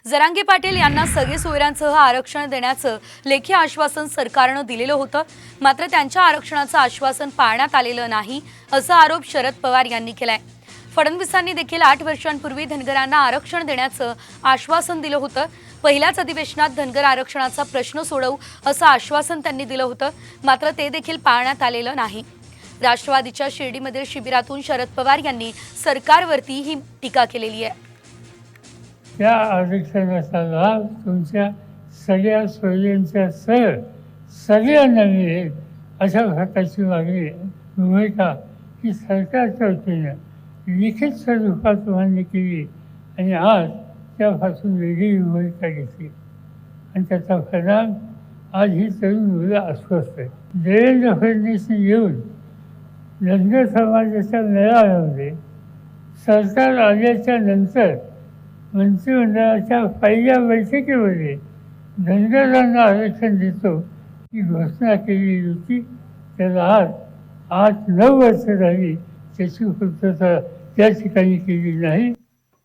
जरांगे पाटील यांना सगळे सोयऱ्यांसह आरक्षण देण्याचं लेखी आश्वासन सरकारनं दिलेलं होतं, मात्र त्यांच्या आरक्षणाचं आश्वासन पाळण्यात आलेलं नाही असा आरोप शरद पवार यांनी केलाय। फडणवीसांनी देखील 8 वर्षांपूर्वी धनगरांना आरक्षण देण्याचं आश्वासन दिलं होतं। पहिल्याच अधिवेशनात धनगर आरक्षणाचा प्रश्न सोडवू असं आश्वासन त्यांनी दिलं होतं, मात्र ते देखील पाळण्यात आलेलं नाही। राष्ट्रवादीच्या शिर्डीमधील शिबिरातून शरद पवार यांनी सरकारवरती ही टीका केलेली आहे। त्या आरक्षणाचा लाभ तुमच्या सगळ्या सोयींच्या सगळ्यांना मिळेल अशा प्रकारची मागणी भूमिका ही सरकारच्या वतीनं लिखित स्वरूपात मान्य केली आणि आज त्यापासून वेगळी भूमिका घेतली आणि त्याचा परिणाम आज ही तरुण मुलं अस्वस्थ आहे। देवेंद्र फडणवीसने येऊन धनगर समाजाच्या मेळाव्यामध्ये सरकार आल्याच्या नंतर मंत्रिमंडळाच्या पहिल्या बैठकीमध्ये धनगरांना आरक्षण देतो ही घोषणा केली होती। त्याला आज 8-9 वर्ष झाली त्याची पूर्तता त्या ठिकाणी केली नाही।